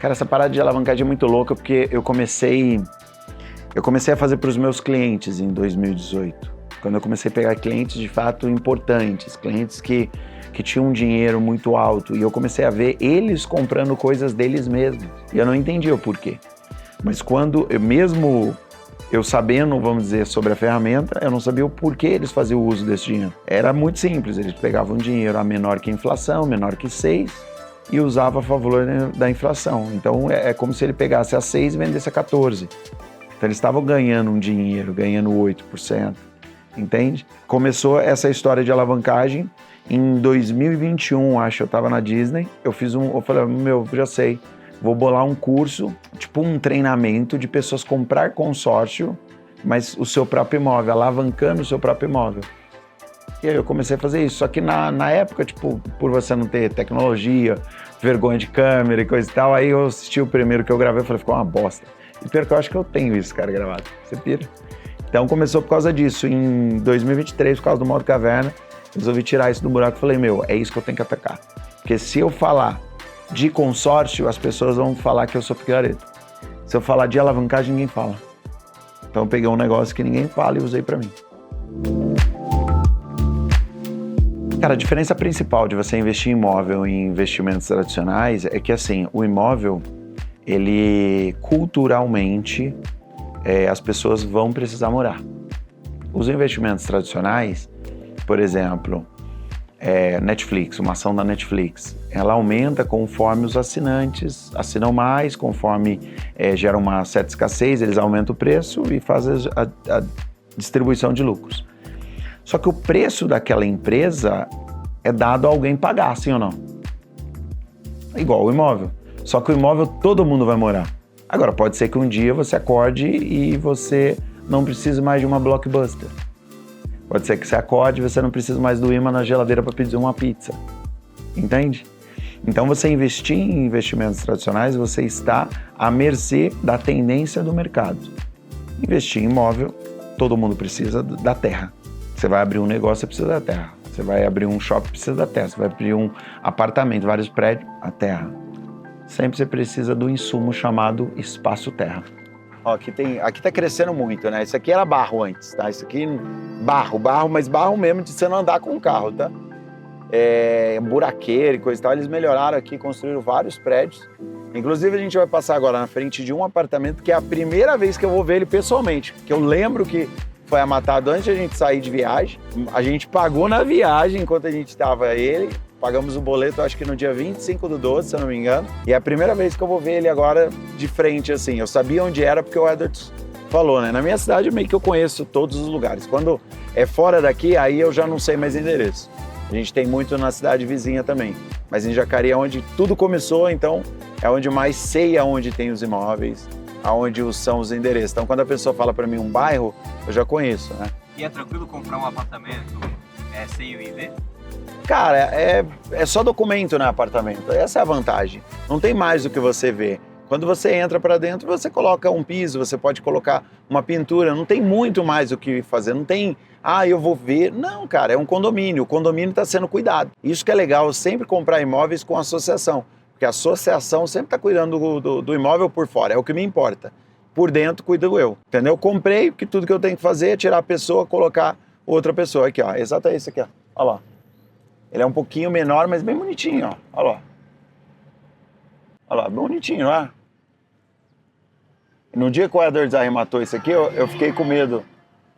Cara, essa parada de alavancagem é muito louca porque eu comecei a fazer para os meus clientes em 2018. Quando eu comecei a pegar clientes de fato importantes, clientes que tinham um dinheiro muito alto, e eu comecei a ver eles comprando coisas deles mesmos. E eu não entendia o porquê. Mas mesmo eu sabendo, vamos dizer, sobre a ferramenta, eu não sabia o porquê eles faziam o uso desse dinheiro. Era muito simples, eles pegavam dinheiro a menor que a inflação, menor que 6, e usava a favor da inflação. Então é como se ele pegasse a 6 e vendesse a 14. Então eles estavam ganhando um dinheiro, ganhando 8%, entende? Começou essa história de alavancagem em 2021, acho, eu estava na Disney, eu falei, já sei, vou bolar um curso, tipo um treinamento de pessoas comprar consórcio, mas o seu próprio imóvel, alavancando o seu próprio imóvel. E aí eu comecei a fazer isso, só que na época, tipo, por você não ter tecnologia, vergonha de câmera e coisa e tal, aí eu assisti o primeiro que eu gravei e falei, ficou uma bosta. E pior que eu acho que eu tenho isso, cara, gravado. Você pira? Então começou por causa disso. Em 2023, por causa do modo caverna, resolvi tirar isso do buraco e falei, é isso que eu tenho que atacar. Porque se eu falar de consórcio, as pessoas vão falar que eu sou picareta. Se eu falar de alavancagem, ninguém fala. Então eu peguei um negócio que ninguém fala e usei pra mim. Cara, a diferença principal de você investir em imóvel e em investimentos tradicionais é que, assim, o imóvel, ele culturalmente, as pessoas vão precisar morar. Os investimentos tradicionais, por exemplo, Netflix, uma ação da Netflix, ela aumenta conforme os assinantes assinam mais, conforme gera uma certa escassez, eles aumentam o preço e fazem a distribuição de lucros. Só que o preço daquela empresa é dado a alguém pagar, sim ou não? É igual o imóvel. Só que o imóvel todo mundo vai morar. Agora, pode ser que um dia você acorde e você não precise mais de uma Blockbuster. Pode ser que você acorde e você não precise mais do imã na geladeira para pedir uma pizza. Entende? Então, você investir em investimentos tradicionais, você está à mercê da tendência do mercado. Investir em imóvel, todo mundo precisa da terra. Você vai abrir um negócio, você precisa da terra. Você vai abrir um shopping, precisa da terra. Você vai abrir um apartamento, vários prédios, a terra. Sempre você precisa do insumo chamado espaço-terra. Ó, aqui tá crescendo muito, né? Isso aqui era barro antes, tá? Isso aqui, barro, mas barro mesmo de você não andar com o carro, tá? Buraqueiro e coisa e tal. Eles melhoraram aqui, construíram vários prédios. Inclusive, a gente vai passar agora na frente de um apartamento que é a primeira vez que eu vou ver ele pessoalmente. Que eu lembro que foi amatado antes de a gente sair de viagem. A gente pagou na viagem enquanto a gente estava pagamos o boleto, acho que no dia 25/12, se eu não me engano. E é a primeira vez que eu vou ver ele agora de frente, assim. Eu sabia onde era porque o Edwards falou, né? Na minha cidade, meio que eu conheço todos os lugares. Quando é fora daqui, aí eu já não sei mais endereço. A gente tem muito na cidade vizinha também. Mas em Jacareí é onde tudo começou, então é onde mais sei aonde tem os imóveis, aonde são os endereços. Então, quando a pessoa fala para mim um bairro, eu já conheço, né? E é tranquilo comprar um apartamento sem o IV? Cara, é só documento, né, apartamento. Essa é a vantagem. Não tem mais do que você vê. Quando você entra para dentro, você coloca um piso, você pode colocar uma pintura. Não tem muito mais o que fazer. Não tem, eu vou ver. Não, cara, é um condomínio. O condomínio está sendo cuidado. Isso que é legal, sempre comprar imóveis com associação. Porque a associação sempre está cuidando do imóvel por fora. É o que me importa. Por dentro, cuido eu. Entendeu? Comprei, porque tudo que eu tenho que fazer é tirar a pessoa, colocar outra pessoa. Aqui, ó. Exato é esse aqui, ó. Olha lá. Ele é um pouquinho menor, mas bem bonitinho, ó. Olha lá. Olha lá, bem bonitinho, ó. No dia que o Edwards arrematou isso aqui, eu fiquei com medo.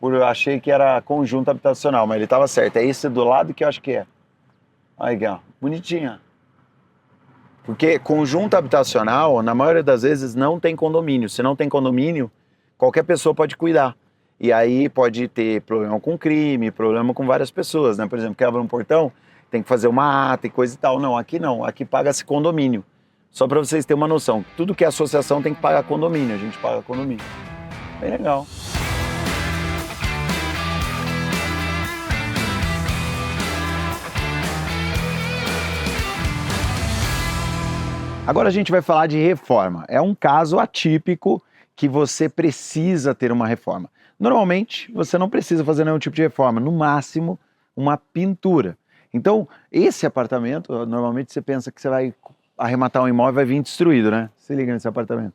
Eu achei que era conjunto habitacional, mas ele estava certo. É esse do lado que eu acho que é. Aí, ó. Bonitinho. Porque conjunto habitacional, na maioria das vezes, não tem condomínio. Se não tem condomínio, qualquer pessoa pode cuidar. E aí pode ter problema com crime, problema com várias pessoas, né? Por exemplo, quebra um portão, tem que fazer uma ata e coisa e tal. Não, aqui paga-se condomínio. Só para vocês terem uma noção, tudo que é associação tem que pagar condomínio, a gente paga condomínio. Bem legal. Agora a gente vai falar de reforma. É um caso atípico que você precisa ter uma reforma. Normalmente, você não precisa fazer nenhum tipo de reforma, no máximo, uma pintura. Então, esse apartamento, normalmente você pensa que você vai arrematar um imóvel vai vir destruído, né? Se liga nesse apartamento.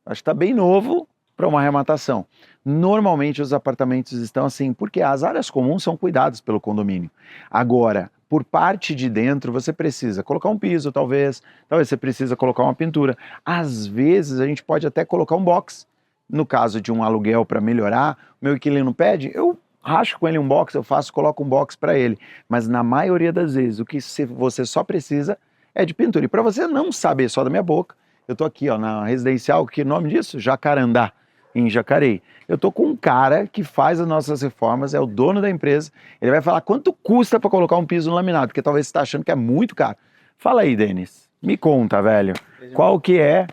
Acho que tá bem novo para uma arrematação. Normalmente os apartamentos estão assim, porque as áreas comuns são cuidadas pelo condomínio. Agora, por parte de dentro, você precisa colocar um piso, talvez você precisa colocar uma pintura. Às vezes, a gente pode até colocar um box. No caso de um aluguel para melhorar, o meu inquilino pede, eu racho com ele um box, coloco um box para ele. Mas na maioria das vezes, o que você só precisa é de pintura. E para você não saber só da minha boca, eu tô aqui ó, na residencial, que nome disso? Jacarandá, em Jacareí. Eu tô com um cara que faz as nossas reformas, é o dono da empresa, ele vai falar quanto custa para colocar um piso laminado, porque talvez você está achando que é muito caro. Fala aí, Denis, me conta, velho, qual que é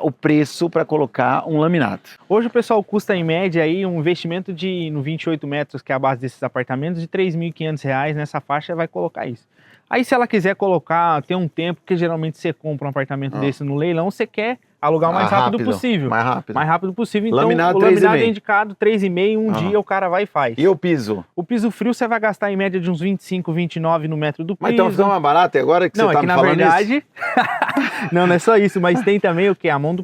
o preço para colocar um laminado? Hoje o pessoal custa em média aí um investimento no 28 metros, que é a base desses apartamentos, de R$ 3.500, nessa faixa vai colocar isso. Aí se ela quiser colocar, tem um tempo, porque geralmente você compra um apartamento desse no leilão, você quer alugar o mais rápido possível. Mais rápido. Mais rápido possível. Então laminado, o laminado é indicado 3,5, dia o cara vai e faz. E o piso? O piso frio você vai gastar em média de uns 25, 29 no metro do piso. Mas então ficou mais barato agora que você tá me falando isso? Não, é que na verdade... não é só isso, mas tem também o que? A mão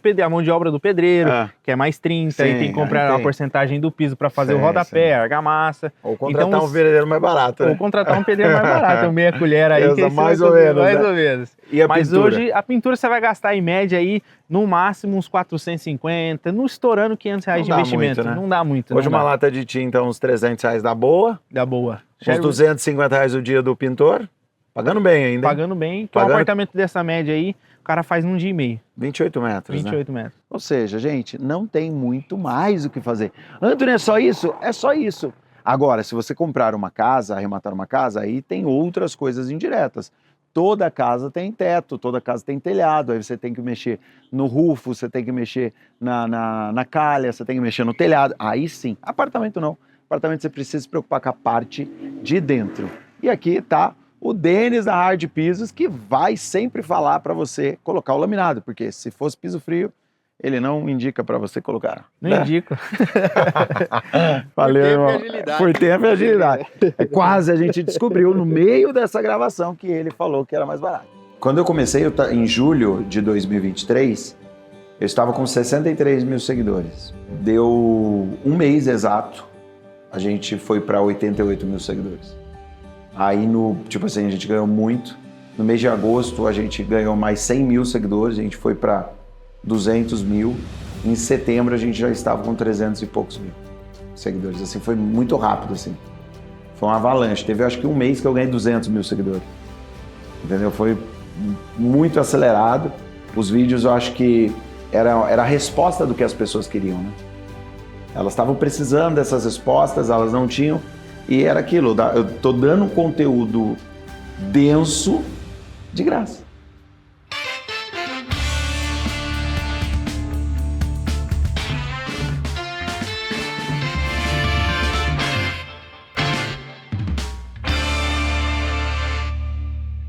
de obra do pedreiro, que é mais 30, sim, e tem que comprar a porcentagem do piso para fazer o rodapé, a argamassa. Ou contratar um pedreiro mais barato. Ou contratar um pedreiro mais barato, meia colher aí. Mais ou menos. Mais ou menos. E a mas pintura? Hoje a pintura você vai gastar em média aí, no máximo uns 450, não estourando R$500 de investimento. Muito, né? Não dá muito. Hoje uma lata de tinta, uns R$300 da boa. Da boa. Uns R$250 o dia do pintor. Pagando bem ainda. Hein? Pagando bem. Que um apartamento dessa média aí, o cara faz num dia e meio. 28 metros, 28 metros. Ou seja, gente, não tem muito mais o que fazer. Antônio, é só isso? É só isso. Agora, se você comprar uma casa, arrematar uma casa, aí tem outras coisas indiretas. Toda casa tem teto, toda casa tem telhado, aí você tem que mexer no rufo, você tem que mexer na calha, você tem que mexer no telhado. Aí sim, apartamento não. Apartamento você precisa se preocupar com a parte de dentro. E aqui tá o Denis da Hard Pisos, que vai sempre falar para você colocar o laminado, porque se fosse piso frio, ele não indica para você colocar. Não indica. Valeu, por tempo e agilidade. Quase a gente descobriu no meio dessa gravação que ele falou que era mais barato. Quando eu comecei, em julho de 2023, eu estava com 63 mil seguidores. Deu um mês exato, a gente foi para 88 mil seguidores. Aí, a gente ganhou muito. No mês de agosto, a gente ganhou mais 100 mil seguidores, a gente foi para 200 mil. Em setembro a gente já estava com 300 e poucos mil seguidores. Assim, foi muito rápido, assim. Foi uma avalanche. Teve, acho que um mês que eu ganhei 200 mil seguidores. Entendeu? Foi muito acelerado. Os vídeos, eu acho que era a resposta do que as pessoas queriam, né? Elas estavam precisando dessas respostas, elas não tinham. E era aquilo, eu tô dando conteúdo denso de graça.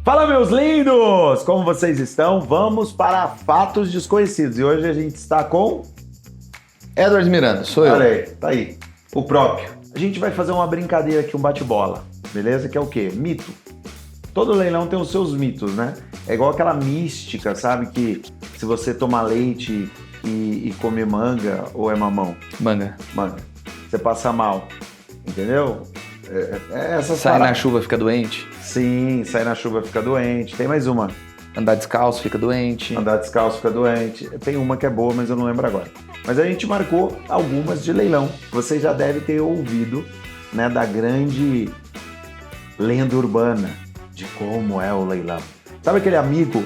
Fala, meus lindos! Como vocês estão? Vamos para fatos desconhecidos. E hoje a gente está com... Edward Miranda, sou eu. Olha aí, tá aí. O próprio. A gente vai fazer uma brincadeira aqui, um bate-bola. Beleza? Que é o quê? Mito. Todo leilão tem os seus mitos, né? É igual aquela mística, sabe? Que se você tomar leite e comer manga, ou é mamão? Manga. Você passa mal. Entendeu? Sai na chuva, fica doente. Sim, sai na chuva, fica doente. Tem mais uma. Andar descalço, fica doente. Andar descalço, fica doente. Tem uma que é boa, mas eu não lembro agora. Mas a gente marcou algumas de leilão. Você já deve ter ouvido, né, da grande lenda urbana de como é o leilão. Sabe aquele amigo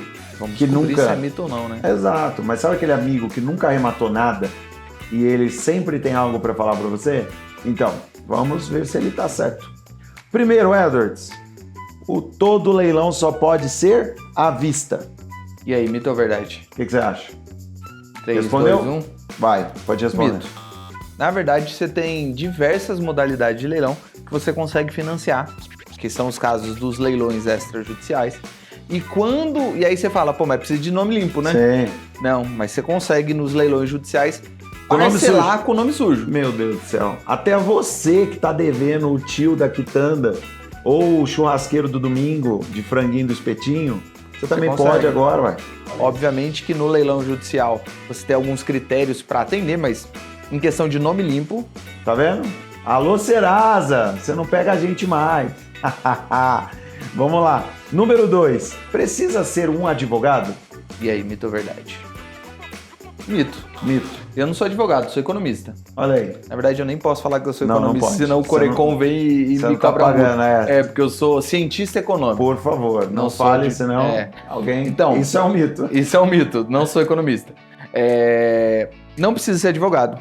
que nunca... se é mito ou não, né? Exato, mas sabe aquele amigo que nunca arrematou nada e ele sempre tem algo para falar para você? Então, vamos ver se ele tá certo. Primeiro, Edwards, todo leilão só pode ser à vista. E aí, mito ou verdade? O que você acha? 3, Respondeu? 2, 1. Vai, pode responder. Mito. Na verdade, você tem diversas modalidades de leilão que você consegue financiar, que são os casos dos leilões extrajudiciais. E aí você fala, pô, mas precisa de nome limpo, né? Sim. Não, mas você consegue nos leilões judiciais parcelar com o nome sujo. Meu Deus do céu. Até você que tá devendo o tio da quitanda ou o churrasqueiro do domingo de franguinho do espetinho, Você também consegue. pode agora, ué. Obviamente que no leilão judicial você tem alguns critérios para atender, mas em questão de nome limpo, Tá vendo? Alô, Serasa, você não pega a gente mais. Vamos lá. Número 2. Precisa ser um advogado? e aí, mito ou verdade? Mito. Mito. Eu não sou advogado, sou economista. Olha aí. Na verdade, eu nem posso falar que eu sou Não, não economista, pode. senão o Você Corecon não- vem e você me não tá cobra pagando, muito. é. É, porque eu sou cientista econômico. Por favor, não Não sou fale, de- senão é. alguém... Então- Isso é um mito. Isso é um mito, não sou economista. Não precisa ser advogado.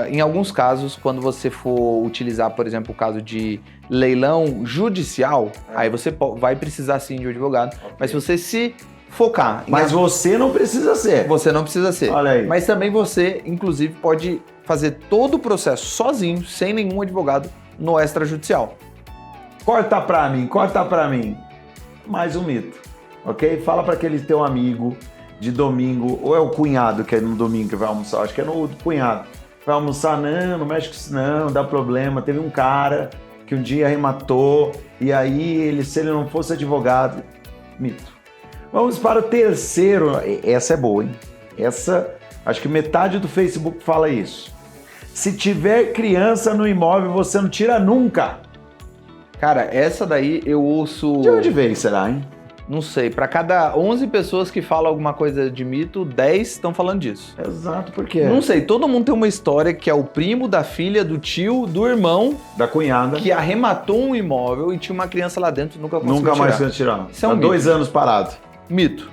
Em alguns casos, quando você for utilizar, por exemplo, o caso de leilão judicial, aí você vai precisar sim de um advogado. Mas se você se focar Mas você não precisa ser. você não precisa ser. Olha aí. Mas também você, inclusive, pode fazer todo o processo sozinho, sem nenhum advogado, no extrajudicial. Corta pra mim. Mais um mito, ok? Fala pra aquele teu amigo de domingo, ou é o cunhado que é no domingo que vai almoçar, acho que é no cunhado. Vai almoçar, não mexe com isso não, dá problema. Teve um cara que um dia arrematou, e aí se ele não fosse advogado, mito. Vamos para o terceiro, essa é boa, hein? Essa, acho que metade do Facebook fala isso. Se tiver criança no imóvel, você não tira nunca. Cara, essa daí eu ouço... De onde veio, será, hein? Não sei, para cada 11 pessoas que falam alguma coisa de mito, 10 estão falando disso. Exato, por quê? Não sei, todo mundo tem uma história que é o primo, da filha, do tio, do irmão, Da cunhada. que arrematou um imóvel e tinha uma criança lá dentro e nunca conseguiu Nunca mais tirar. foi tirar. Isso é um Tá mito. 2 anos parado. Mito.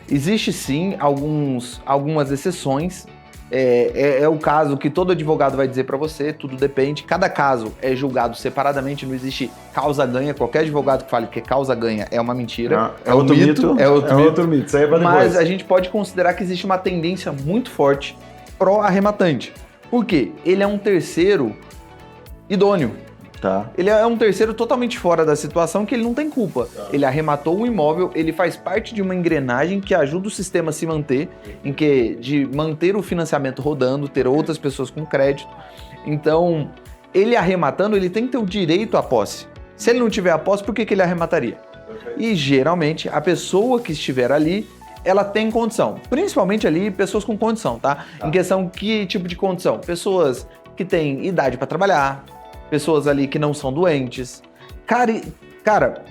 Existe sim algumas exceções. É o caso que todo advogado vai dizer para você, tudo depende. Cada caso é julgado separadamente, não existe causa-ganha. Qualquer advogado que fale que causa-ganha é uma mentira. É outro mito. É outro mito. Isso aí é pra depois. Mas a gente pode considerar que existe uma tendência muito forte pró-arrematante. Por quê? Ele é um terceiro idôneo. Tá. Ele é um terceiro totalmente fora da situação que ele não tem culpa. Ele arrematou um imóvel, ele faz parte de uma engrenagem que ajuda o sistema a se manter, de manter o financiamento rodando, ter outras pessoas com crédito. Então, ele arrematando, ele tem que ter o direito à posse. Se ele não tiver a posse, por que ele arremataria? E geralmente, a pessoa que estiver ali, ela tem condição. Principalmente ali, pessoas com condição, tá? Em questão, que tipo de condição? Pessoas que têm idade para trabalhar, pessoas ali que não são doentes. Cara,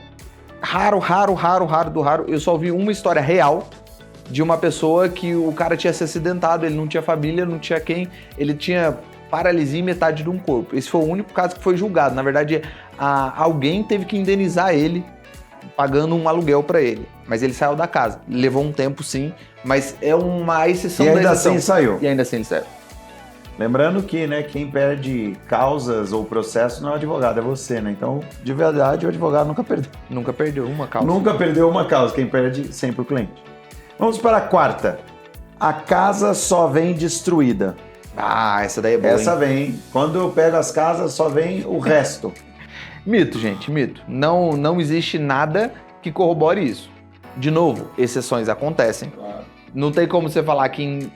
raro, eu só ouvi uma história real de uma pessoa que o cara tinha se acidentado, ele não tinha família, não tinha quem, ele tinha paralisia em metade de um corpo. Esse foi o único caso que foi julgado. Na verdade, alguém teve que indenizar ele, pagando um aluguel para ele. Mas ele saiu da casa. Levou um tempo, sim, mas é uma exceção E da ainda exceção. assim saiu. E ainda assim ele saiu. Lembrando que, né, quem perde causas ou processo não é o advogado, é você, né? Então, de verdade, o advogado nunca perdeu. Nunca perdeu uma causa. Nunca perdeu uma causa, quem perde sempre o cliente. Vamos para a quarta. A casa só vem destruída. Ah, essa daí é boa, Essa hein? vem. Quando eu pego as casas, só vem o resto. Mito, gente, mito. Não existe nada que corrobore isso. De novo, exceções acontecem. Não tem como você falar que em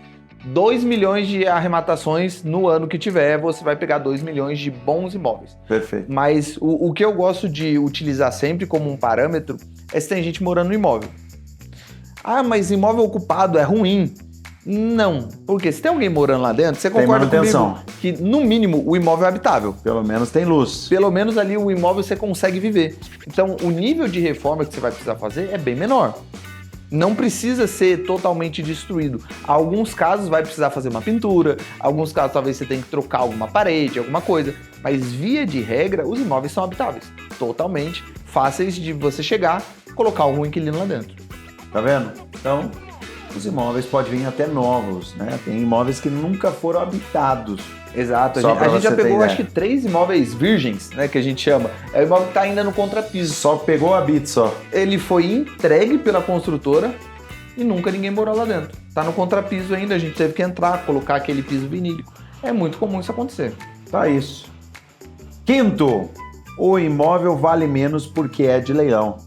2 milhões de arrematações no ano que tiver, você vai pegar 2 milhões de bons imóveis. Perfeito. Mas o que eu gosto de utilizar sempre como um parâmetro é se tem gente morando no imóvel. Ah, mas imóvel ocupado é ruim. Não, porque se tem alguém morando lá dentro, você Tem concorda manutenção. comigo que, no mínimo, o imóvel é habitável. Pelo menos tem luz. Pelo menos ali o imóvel você consegue viver. Então, o nível de reforma que você vai precisar fazer é bem menor. Não precisa ser totalmente destruído. Alguns casos vai precisar fazer uma pintura, alguns casos talvez você tenha que trocar alguma parede, alguma coisa. Mas, via de regra, os imóveis são habitáveis. Totalmente fáceis de você chegar, colocar um inquilino lá dentro. Tá vendo? Então, os imóveis podem vir até novos, né? Tem imóveis que nunca foram habitados. Exato. Só A pra gente já você ter pegou, ideia. acho que 3 imóveis virgens, né, que a gente chama. É o imóvel que tá ainda no contrapiso. Só pegou a bit só. Ele foi entregue pela construtora e nunca ninguém morou lá dentro. Tá no contrapiso ainda, a gente teve que entrar, colocar aquele piso vinílico. É muito comum isso acontecer. Tá isso. Quinto, o imóvel vale menos porque é de leilão.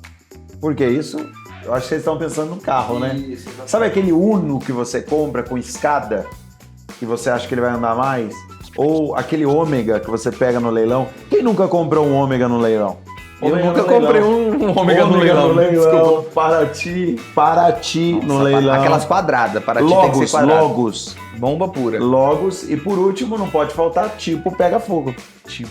Por que isso? Eu acho que vocês estão pensando no carro, né? Sabe aquele Uno que você compra com escada, que você acha que ele vai andar mais? Ou aquele Ômega que você pega no leilão? Quem nunca comprou um Ômega no leilão? Eu nunca comprei um ômega no leilão. Desculpa. Paraty no leilão. Aquelas quadradas. Paraty tem que ser quadrada. Logos. Bomba pura. Logos. E por último, não pode faltar tipo pega fogo. Tipo.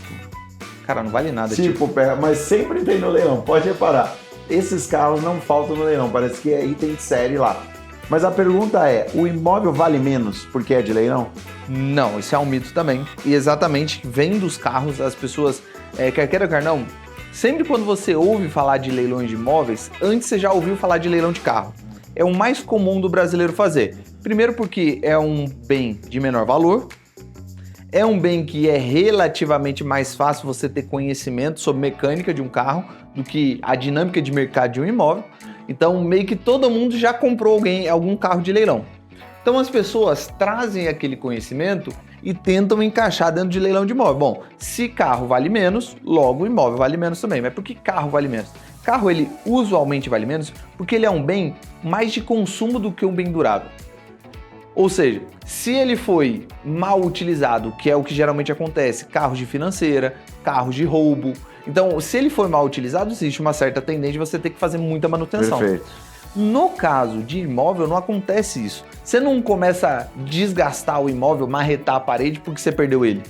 Cara, não vale nada. Tipo pega, mas sempre tem no leilão, pode reparar. Esses carros não faltam no leilão, parece que é item de série lá. Mas a pergunta é, o imóvel vale menos porque é de leilão? Não, isso é um mito também. E exatamente, vem dos carros, as pessoas, quer queira, quer não, sempre quando você ouve falar de leilões de imóveis, antes você já ouviu falar de leilão de carro. É o mais comum do brasileiro fazer. Primeiro porque é um bem de menor valor, é um bem que é relativamente mais fácil você ter conhecimento sobre mecânica de um carro do que a dinâmica de mercado de um imóvel. Então, meio que todo mundo já comprou algum carro de leilão. Então, as pessoas trazem aquele conhecimento e tentam encaixar dentro de leilão de imóvel. Bom, se carro vale menos, logo o imóvel vale menos também. Mas por que carro vale menos? Carro, ele usualmente vale menos porque ele é um bem mais de consumo do que um bem durável. Ou seja, se ele foi mal utilizado, que é o que geralmente acontece, carros de financeira, carros de roubo. Então, se ele for mal utilizado, existe uma certa tendência de você ter que fazer muita manutenção. Perfeito. No caso de imóvel, não acontece isso. Você não começa a desgastar o imóvel, marretar a parede porque você perdeu ele.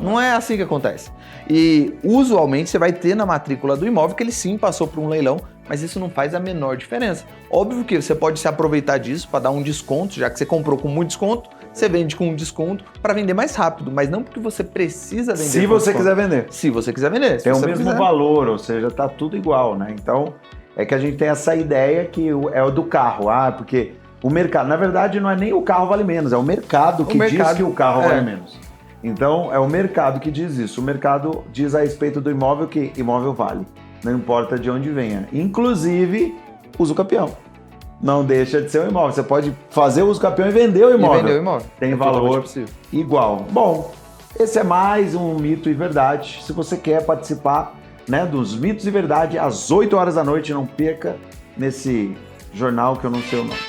Não é assim que acontece. E, usualmente, você vai ter na matrícula do imóvel que ele sim passou por um leilão, mas isso não faz a menor diferença. Óbvio que você pode se aproveitar disso para dar um desconto, já que você comprou com muito desconto, você vende com um desconto para vender mais rápido, mas não porque você precisa vender. Se você quiser vender. Se você quiser vender. Tem o mesmo valor, ou seja, tá tudo igual, né? Então, é que a gente tem essa ideia que é o do carro. Porque o mercado, na verdade, não é nem o carro vale menos, é o mercado que diz que o carro vale menos. Então, é o mercado que diz isso. O mercado diz a respeito do imóvel que imóvel vale. Não importa de onde venha. Inclusive, uso capião. Não deixa de ser um imóvel. Você pode fazer o uso capião e vender o imóvel. E vender o imóvel. Tem valor igual. Bom, esse é mais um mito e verdade. Se você quer participar, né, dos mitos e verdade, às 8 horas da noite, não perca nesse jornal que eu não sei o nome.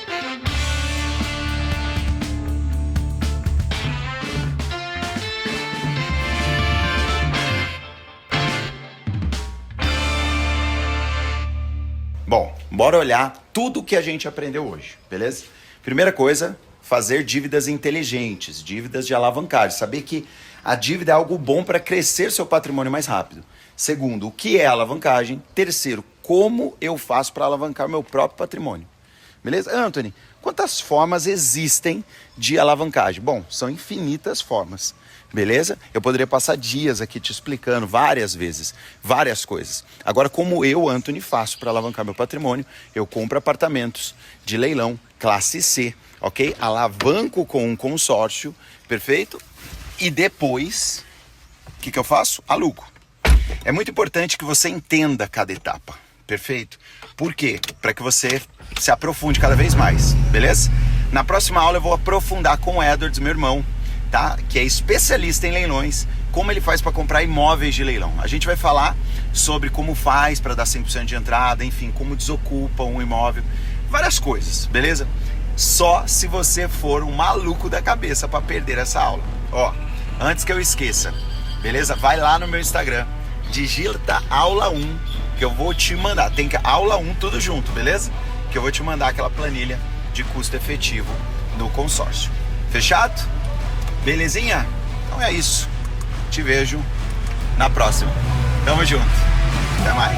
Bom, bora olhar tudo que a gente aprendeu hoje, beleza? Primeira coisa, fazer dívidas inteligentes, dívidas de alavancagem. Saber que a dívida é algo bom para crescer seu patrimônio mais rápido. Segundo, o que é alavancagem? Terceiro, como eu faço para alavancar meu próprio patrimônio? Beleza? Anthony, quantas formas existem de alavancagem? Bom, são infinitas formas. Beleza? Eu poderia passar dias aqui te explicando várias vezes, várias coisas. Agora, como eu, Anthony, faço para alavancar meu patrimônio, eu compro apartamentos de leilão, classe C, ok? Alavanco com um consórcio, perfeito? E depois, o que eu faço? Alugo. É muito importante que você entenda cada etapa, perfeito? Por quê? Para que você se aprofunde cada vez mais, beleza? Na próxima aula eu vou aprofundar com o Edwards, meu irmão, tá? Que é especialista em leilões, como ele faz para comprar imóveis de leilão. A gente vai falar sobre como faz para dar 100% de entrada, enfim, como desocupa um imóvel, várias coisas, beleza? Só se você for um maluco da cabeça para perder essa aula. Ó, antes que eu esqueça, beleza? Vai lá no meu Instagram, digita aula 1, que eu vou te mandar. Tem que aula 1 tudo junto, beleza? Que eu vou te mandar aquela planilha de custo efetivo do consórcio. Fechado? Belezinha? Então é isso. Te vejo na próxima. Tamo junto. Até mais.